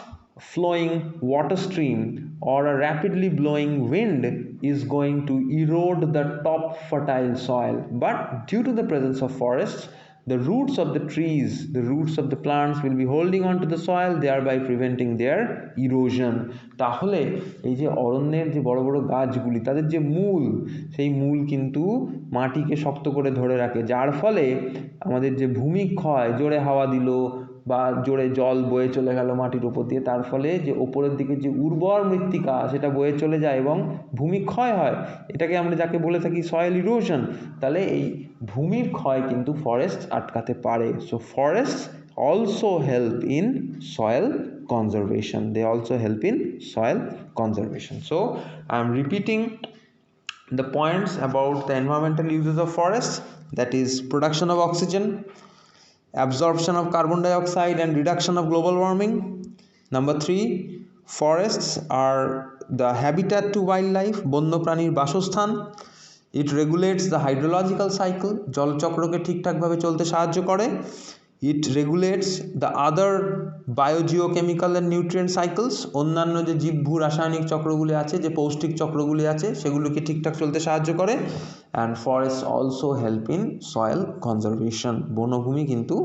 flowing water stream or a rapidly blowing wind is going to erode the top fertile soil. But due to the presence of forests, the roots of the trees, the roots of the plants will be holding on to the soil, thereby preventing their erosion. তাহলে এই যে অরণ্যের যে বড় বড় গাছগুলি, তাদের যে মূল, সেই মূল কিন্তু মাটিকে শক্ত করে ধরে রাখে, যার ফলে আমাদের যে ভূমিক্ষয়, জোরে হাওয়া দিল বা জোরে জল বয়ে চলে গেল মাটির উপর দিয়ে, তার ফলে যে ওপরের দিকে যে উর্বর মৃত্তিকা সেটা বয়ে চলে যায় এবং ভূমিক্ষয় হয়, এটাকে আমরা যাকে বলে থাকি সয়েল ইরোশন। তাহলে এই ভূমির ক্ষয় কিন্তু ফরেস্ট আটকাতে পারে। So forest also help in soil conservation. They also help in soil conservation. So I am repeating the points about the environmental uses of forests, that is production of oxygen, absorption of carbon dioxide and reduction of global warming. Number 3, forests are the habitat to wildlife, বন্য প্রাণীর বাসস্থান। It regulates the hydrological cycle, জলচক্রকে ঠিকঠাকভাবে চলতে সাহায্য করে। It regulates the other biogeochemical and nutrient cycles, অন্যান্য যে জীবভূ রাসায়নিক চক্রগুলি আছে, যে পৌষ্টিক চক্রগুলি আছে, সেগুলোকে ঠিকঠাক চলতে সাহায্য করে। And forests also help in soil conservation. বনভূমি কিন্তু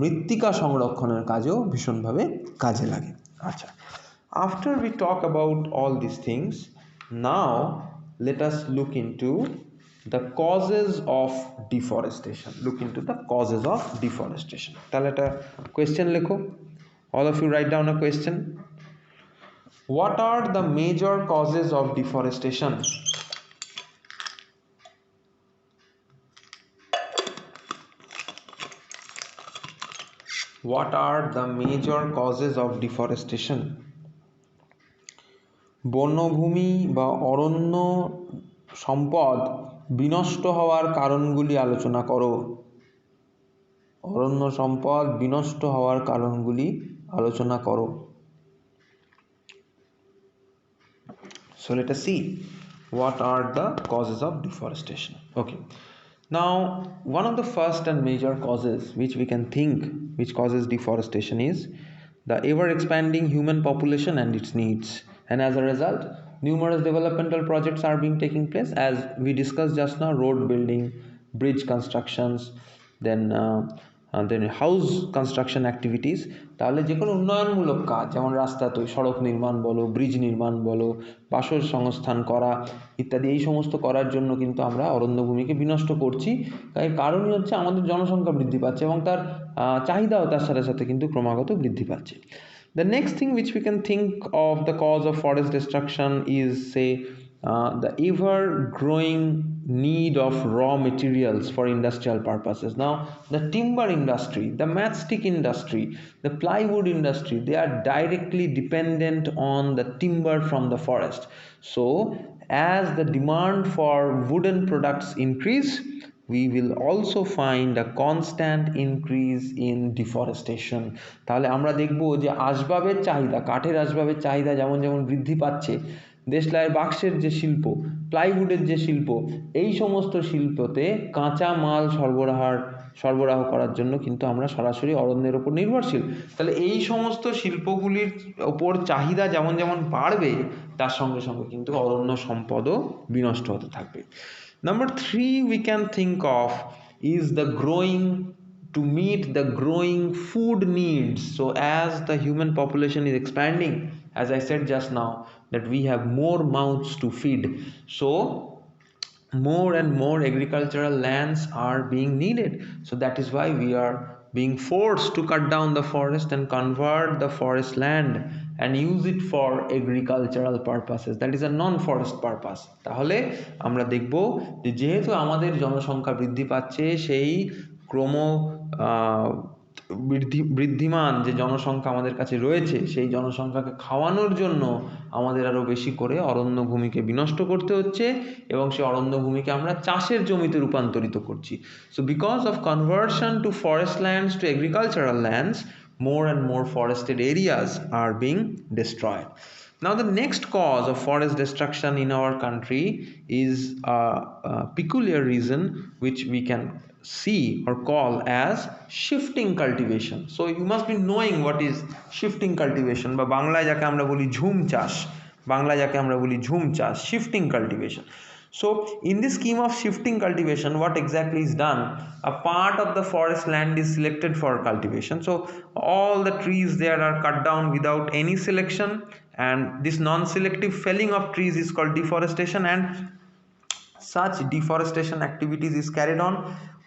মৃত্তিকা সংরক্ষণের কাজেও ভীষণভাবে কাজে লাগে। আচ্ছা, after we talk about all these things, now let us look into the causes of deforestation. Look into the causes of deforestation. তাহলে একটা question লেখো, all of you write down a question. What are the major causes of deforestation? What are the major causes of deforestation? বনভূমি বা অরণ্য সম্পদ বিনষ্ট হওয়ার কারণগুলি আলোচনা করো। অরণ্য সম্পদ বিনষ্ট হওয়ার কারণগুলি আলোচনা করো। So let us see what are the causes of deforestation. Okay, now one of the first and major causes which we can think which causes deforestation is the ever expanding human population and its needs, and as a result numerous developmental projects are being taking place, as we discussed just now: road building, bridge constructions, then house construction activities. তাহলে যে কোনো উন্নয়নমূলক কাজ, যেমন রাস্তা তৈরি, সড়ক নির্মাণ বলো, ব্রিজ নির্মাণ বলো, বাসস্থান করা ইত্যাদি, এই সমস্ত করার জন্য কিন্তু আমরা অরণ্যভূমিকে বিনষ্ট করছি। এর কারণই হচ্ছে আমাদের জনসংখ্যা বৃদ্ধি পাচ্ছে এবং তার চাহিদাও তার সাথে সাথে কিন্তু ক্রমাগত বৃদ্ধি পাচ্ছে। The next thing which we can think of the cause of forest destruction is, say, the ever growing need of raw materials for industrial purposes. Now the timber industry, the matchstick industry, the plywood industry, they are directly dependent on the timber from the forest. So as the demand for wooden products increase, we will also find a constant increase in deforestation. তাহলে আমরা দেখব যে আসবাবের চাহিদা, কাঠের আসবাবের চাহিদা যেমন যেমন বৃদ্ধি পাচ্ছে, দেশলাইয়ের বাক্সের যে শিল্প, প্লাইউডের যে শিল্প, এই সমস্ত শিল্পতে কাঁচা মাল সরবরাহ করার জন্য কিন্তু আমরা সরাসরি অরণ্যের ওপর নির্ভরশীল। তাহলে এই সমস্ত শিল্পগুলির ওপর চাহিদা যেমন যেমন বাড়বে, তার সঙ্গে সঙ্গে কিন্তু অরণ্য সম্পদও বিনষ্ট হতে থাকবে। Number 3 we can think of is to meet the growing food needs. So as the human population is expanding, as I said just now, that we have more mouths to feed, so more and more agricultural lands are being needed. So that is why we are being forced to cut down the forest and convert the forest land and use it for agricultural purposes, that is a non-forest purpose. তাহলে আমরা দেখব যে যেহেতু আমাদের জনসংখ্যা বৃদ্ধি পাচ্ছে, সেই বৃদ্ধিমান যে জনসংখ্যা আমাদের কাছে রয়েছে, সেই জনসংখ্যাকে খাওয়ানোর জন্য আমাদের আরও বেশি করে অরণ্যভূমিকে বিনষ্ট করতে হচ্ছে এবং সেই অরণ্যভূমিকে আমরা চাষের জমিতে রূপান্তরিত করছি। So because of conversion to forest lands to agricultural lands, more and more forested areas are being destroyed. Now the next cause of forest destruction in our country is a peculiar reason which we can see or call as shifting cultivation. So you must be knowing what is shifting cultivation, বা বাংলায় যাকে আমরা বলি ঝুম চাষ বাংলা যাকে আমরা বলি ঝুম চাষ, shifting cultivation. So in this scheme of shifting cultivation, what exactly is done? A part of the forest land is selected for cultivation. So all the trees there are cut down without any selection, and this non-selective felling of trees is called deforestation, and such deforestation activities is carried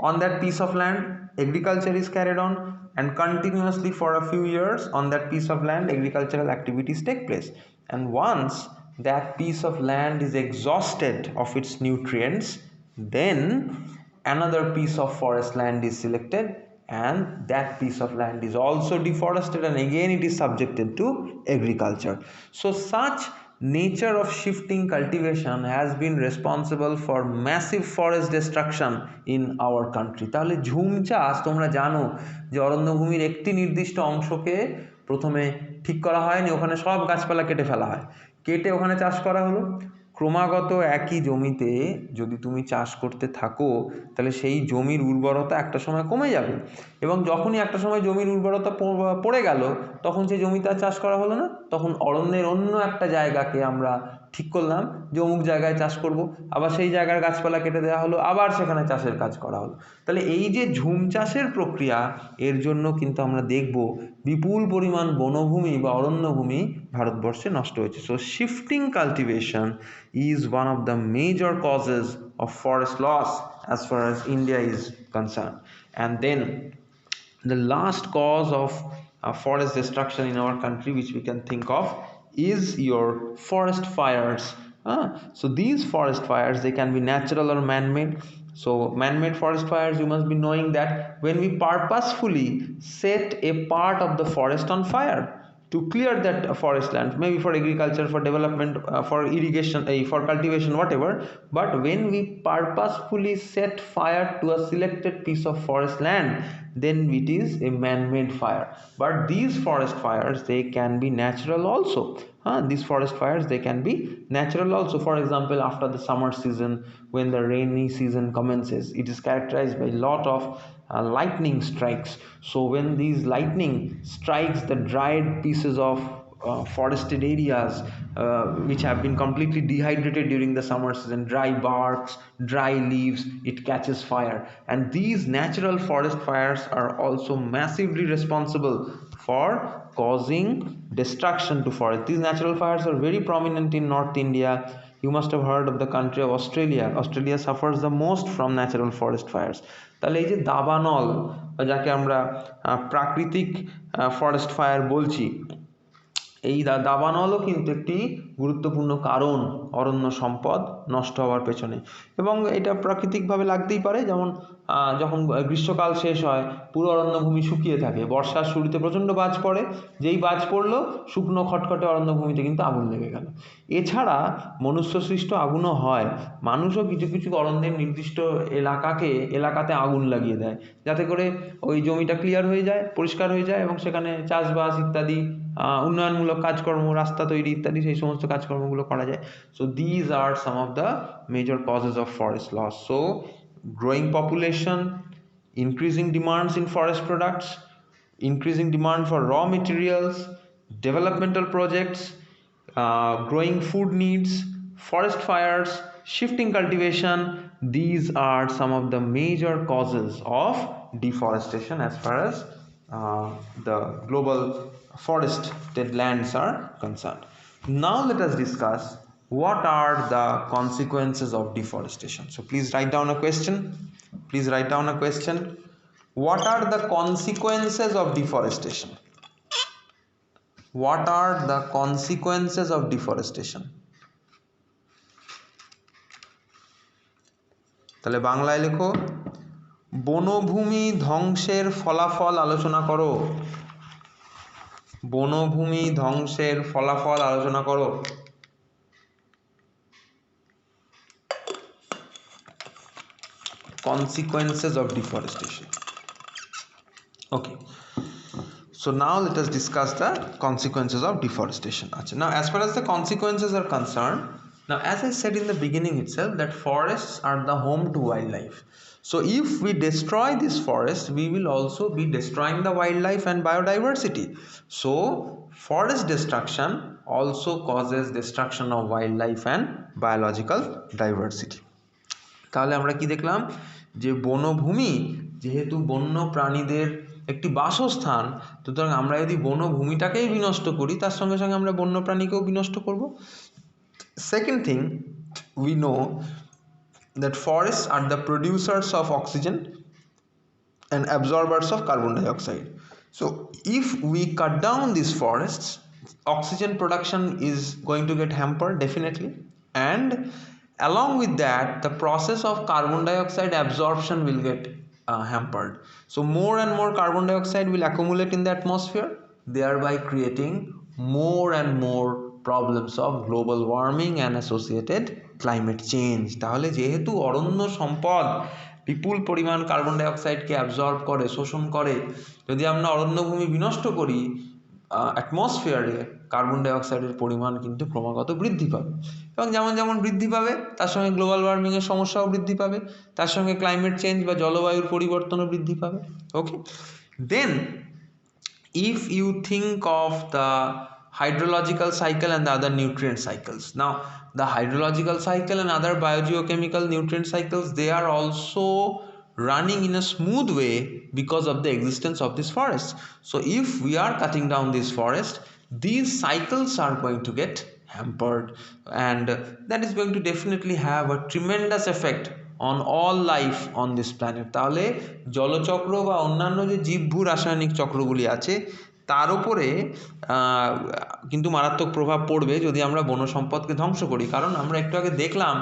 on that piece of land. Agriculture is carried on, and continuously for a few years on that piece of land agricultural activities take place, and once that piece of land is exhausted of its nutrients, then another piece of forest land is selected, and that piece of land is also deforested, and again it is subjected to agriculture. So such nature of shifting cultivation has been responsible for massive forest destruction in our country. তাহলে ঝুম চাষ তোমরা জানো যে অরণ্যভূমির একটি নির্দিষ্ট অংশকে প্রথমে ঠিক করা হয়নি, ওখানে সব গাছপালা কেটে ফেলা হয়, কেটে ওখানে চাষ করা হলো। ক্রমাগত একই জমিতে যদি তুমি চাষ করতে থাকো তাহলে সেই জমির উর্বরতা একটা সময় কমে যাবে, এবং যখনই একটা সময় জমির উর্বরতা পড়ে গেল তখন সেই জমিতে আর চাষ করা হলো না, তখন অরণ্যের অন্য একটা জায়গাকে আমরা ঠিক করলাম যে অমুক জায়গায় চাষ করব, আবার সেই জায়গার গাছপালা কেটে দেওয়া হলো, আবার সেখানে চাষের কাজ করা হলো। তাহলে এই যে ঝুম চাষের প্রক্রিয়া, এর জন্য কিন্তু আমরা দেখব বিপুল পরিমাণ বনভূমি বা অরণ্যভূমি ভারতবর্ষে নষ্ট হয়েছে। So shifting cultivation is one of the major causes of forest loss as far as India is concerned. And then the last cause of forest destruction in our country which we can think of is your forest fires. So these forest fires, they can be natural or man-made. So man-made forest fires, you must be knowing that when we purposefully set a part of the forest on fire to clear that forest land, maybe for agriculture, for development, for irrigation, for cultivation, whatever, but when we purposefully set fire to a selected piece of forest land, then it is a man-made fire. But these forest fires, they can be natural also. These forest fires, they can be natural also. For example, after the summer season, when the rainy season commences, it is characterized by a lot of lightning strikes. So when these lightning strikes the dried pieces of forested areas which have been completely dehydrated during the summer season, dry barks, dry leaves, it catches fire, and these natural forest fires are also massively responsible for causing destruction to forest. These natural fires are very prominent in North India. You must have heard of the country of Australia. Australia suffers the most from natural forest fires. তাহলে এই যে দাবানল, যাকে আমরা প্রাকৃতিক forest fire বলছি, এই দাবানলও কিন্তু একটি গুরুত্বপূর্ণ কারণ অরণ্য সম্পদ নষ্ট হওয়ার পেছনে, এবং এটা প্রাকৃতিকভাবে লাগতেই পারে। যেমন যখন গ্রীষ্মকাল শেষ হয় পুরো অরণ্যভূমি শুকিয়ে থাকে, বর্ষার শুরুতে প্রচণ্ড বাজ পড়ে, যেই বাজ পড়লো শুকনো খটখটে অরণ্যভূমিতে কিন্তু আগুন লেগে গেল। এছাড়া মনুষ্যসৃষ্ট আগুনও হয়, মানুষও কিছু কিছু অরণ্যের নির্দিষ্ট এলাকাতে আগুন লাগিয়ে দেয় যাতে করে ওই জমিটা ক্লিয়ার হয়ে যায়, পরিষ্কার হয়ে যায়, এবং সেখানে চাষবাস ইত্যাদি উন্নয়নমূলক কাজকর্ম, রাস্তা তৈরি ইত্যাদি সেই সমস্ত কাজকর্মগুলো করা যায়। So these are some of the major causes of forest loss. So growing population, increasing demands in forest products, increasing demand for raw materials, developmental projects, growing food needs, forest fires, shifting cultivation, these are some of the major causes of deforestation as far as the global forested lands are concerned. Now let us discuss what are the consequences of deforestation. So please write down a question. Please write down a question. What are the consequences of deforestation? What are the consequences of deforestation? তাহলে বাংলায় লেখো, বনভূমি ধ্বংসের ফলাফল আলোচনা করো। বনভূমি ধ্বংসের ফলাফল আলোচনা করো। Consequences of deforestation. Okay, so now let us discuss the consequences of deforestation. Now as far as the consequences are concerned, now as I said in the beginning itself that forests are the home to wildlife. So if we destroy this forest, we will also be destroying the wildlife and biodiversity. So forest destruction also causes destruction of wildlife and biological diversity. তাহলে আমরা কি দেখলাম যে বনভূমি যেহেতু বন্য প্রাণীদের একটি বাসস্থান, সুতরাং আমরা যদি বনভূমিটাকেই বিনষ্ট করি তার সঙ্গে সঙ্গে আমরা বন্য প্রাণীকেও বিনষ্ট করব। Second thing, we know that forests are the producers of oxygen and absorbers of carbon dioxide. So if we cut down these forests, oxygen production is going to get hampered definitely, and along with that the process of carbon dioxide absorption will get hampered. So more and more carbon dioxide will accumulate in the atmosphere, thereby creating more and more problems of global warming and associated climate change. তাহলে যেহেতু অরণ্য সম্পদ বিপুল পরিমাণ carbon ডাইঅক্সাইডকে absorb করে, শোষণ করে, যদি আমরা অরণ্যভূমি বিনষ্ট করি অ্যাটমসফিয়ারে কার্বন ডাইঅক্সাইডের পরিমাণ কিন্তু ক্রমাগত বৃদ্ধি পাবে, এবং যেমন যেমন বৃদ্ধি পাবে তার সঙ্গে গ্লোবাল ওয়ার্মিংয়ের সমস্যাও বৃদ্ধি পাবে, তার সঙ্গে ক্লাইমেট চেঞ্জ বা জলবায়ুর পরিবর্তনও বৃদ্ধি পাবে। ওকে, দেন if you think of the hydrological cycle and the other nutrient cycles, now the hydrological cycle and other biogeochemical nutrient cycles, they are also running in a smooth way because of the existence of this forest. So if we are cutting down this forest, these cycles are going to get hampered, and that is going to definitely have a tremendous effect on all life on this planet. তাহলে জলচক্র বা অন্যান্য যে জীবভূ রাসায়নিক চক্রগুলি আছে তার উপরে কিন্তু মারাত্মক প্রভাব পড়বে যদি আমরা বনসম্পদকে ধ্বংস করি। কারণ আমরা একটু আগে দেখলাম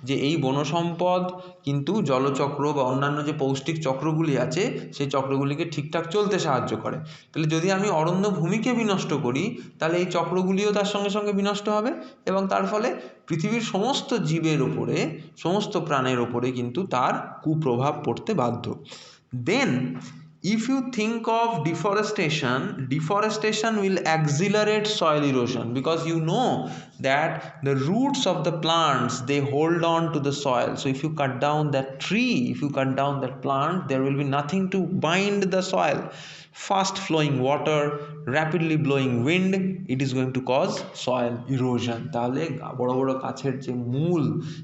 যে এই বনসম্পদ কিন্তু জলচক্র বা অন্যান্য যে পৌষ্টিক চক্রগুলি আছে সেই চক্রগুলিকে ঠিকঠাক চলতে সাহায্য করে। তাহলে যদি আমি অরণ্য ভূমিকে বিনষ্ট করি তাহলে এই চক্রগুলিও তার সঙ্গে সঙ্গে বিনষ্ট হবে, এবং তার ফলে পৃথিবীর সমস্ত জীবের ওপরে, সমস্ত প্রাণের ওপরে কিন্তু তার কুপ্রভাব পড়তে বাধ্য। দেন if you think of deforestation, deforestation will accelerate soil erosion, because you know that the roots of the plants, they hold on to the soil. So if you cut down that tree, if you cut down that plant, there will be nothing to bind the soil. Fast flowing water, rapidly blowing wind, it is going to cause soil erosion. তাহলে বড় বড় গাছের যে মূল,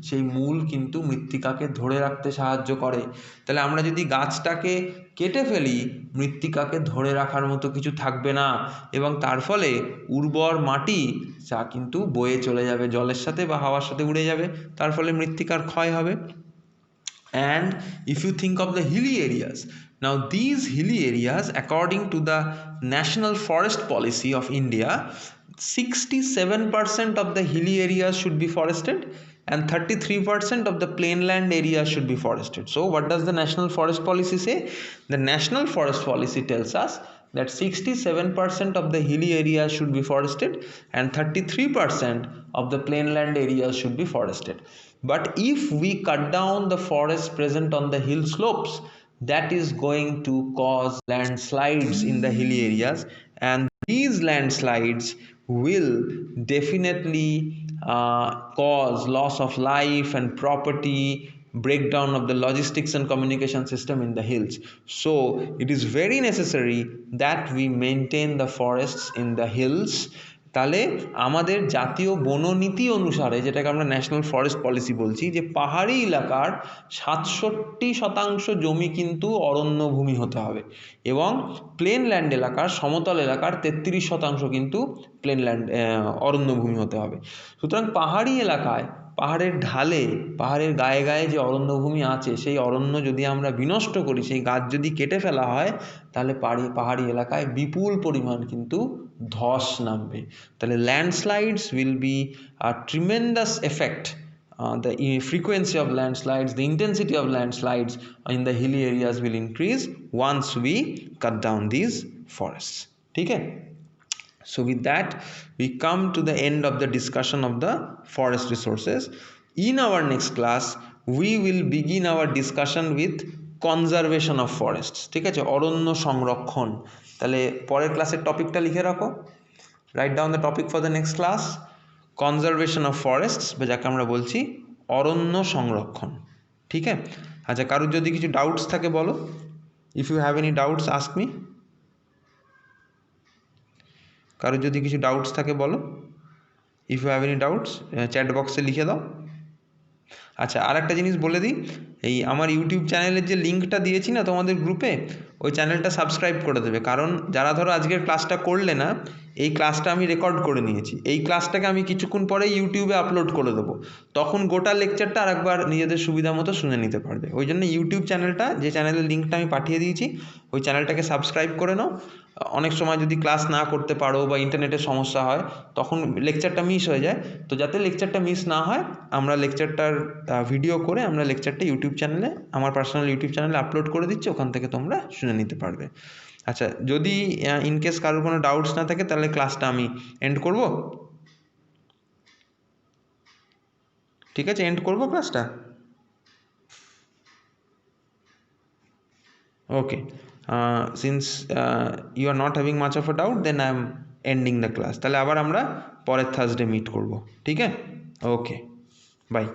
সেই মূল কিন্তু মৃত্তিকাকে ধরে রাখতে সাহায্য করে। তাহলে আমরা যদি গাছটাকে কেটে ফেলি, মৃত্তিকাকে ধরে রাখার মতো কিছু থাকবে না, এবং তার ফলে উর্বর মাটি যা কিন্তু বয়ে চলে যাবে জলের সাথে বা হাওয়ার সাথে উড়ে যাবে, তার ফলে মৃত্তিকার ক্ষয় হবে। And if you think of the hilly areas, now these hilly areas, according to the National Forest Policy of India, 67% of the hilly areas should be forested and 33% of the plainland areas should be forested. So what does the National Forest Policy say? The National Forest Policy tells us that 67% of the hilly areas should be forested and 33% of the plainland areas should be forested. But if we cut down the forests present on the hill slopes, that is going to cause landslides in the hilly areas, and these landslides will definitely cause loss of life and property, breakdown of the logistics and communication system in the hills. So it is very necessary that we maintain the forests in the hills. তাহলে আমাদের জাতীয় বননীতি অনুসারে, যেটাকে আমরা national forest policy বলছি, যে পাহাড়ি এলাকার 67% জমি কিন্তু অরণ্যভূমি হতে হবে, এবং প্লেনল্যান্ড এলাকার, সমতল এলাকার 33% কিন্তু প্লেনল্যান্ড অরণ্যভূমি হতে হবে। সুতরাং পাহাড়ি এলাকায়, পাহাড়ের ঢালে, পাহাড়ের গায়ে গায়ে যে অরণ্যভূমি আছে, সেই অরণ্য যদি আমরা বিনষ্ট করি, সেই গাছ যদি কেটে ফেলা হয়, তাহলে পাহাড়ি এলাকায় বিপুল পরিমাণ কিন্তু ধস নামবে। তাহলে landslides will be a tremendous effect, the frequency of landslides, the intensity of landslides in the hilly areas will increase once we cut down these forests. ठीक है? So with that we come to the end of the discussion of the forest resources. In our next class we will begin our discussion with conservation of forests. ঠিক আছে, অরণ্য সংরক্ষণ। তাহলে পরের ক্লাসের টপিকটা লিখে রাখো, write down the topic for the next class, conservation of forests, বা যাকে আমরা বলছি অরণ্য সংরক্ষণ। ঠিক আছে, আচ্ছা, কারোর যদি কিছু ডাউটস থাকে বলো, if you have any doubts ask me. কারোর যদি কিছু ডাউটস থাকে বলো। If you have any doubts chat বক্সে লিখে দাও। আচ্ছা, আর একটা জিনিস বলে দিই, এই আমার ইউটিউব চ্যানেলের যে লিঙ্কটা দিয়েছি না তোমাদের গ্রুপে, ওই চ্যানেলটা সাবস্ক্রাইব করে দেবে। কারণ যারা ধরো আজকের ক্লাসটা করলে না, এই ক্লাসটা আমি রেকর্ড করে নিয়েছি, এই ক্লাসটাকে আমি কিছুক্ষণ পরে ইউটিউবে আপলোড করে দেবো, তখন গোটা লেকচারটা আরেকবার নিজেদের সুবিধা মতো শুনে নিতে পারবে। ওই জন্য ইউটিউব চ্যানেলটা, যে চ্যানেলের লিঙ্কটা আমি পাঠিয়ে দিয়েছি, ওই চ্যানেলটাকে সাবস্ক্রাইব করে নাও। অনেক সময় যদি ক্লাস না করতে পারো বা ইন্টারনেটের সমস্যা হয়, তখন লেকচারটা মিস হয়ে যায়। তো যাতে লেকচারটা মিস না হয়, আমরা লেকচারটার ভিডিও করে আমরা লেকচারটা ইউটিউব চ্যানেলে, আমার পার্সোনাল ইউটিউব চ্যানেলে আপলোড করে দিচ্ছি, ওখান থেকে তোমরা শুনে নিতে পারবে। আচ্ছা, যদি ইনকেস কারোর কোনো ডাউটস না থাকে, তাহলে ক্লাসটা আমি এন্ড করব। ঠিক আছে, এন্ড করব ক্লাসটা। Okay, since you are not having much of a doubt, then I am ending the class. তাহলে আবার আমরা পরের থার্সডে মিট করব। ঠিক আছে, ওকে, বাই।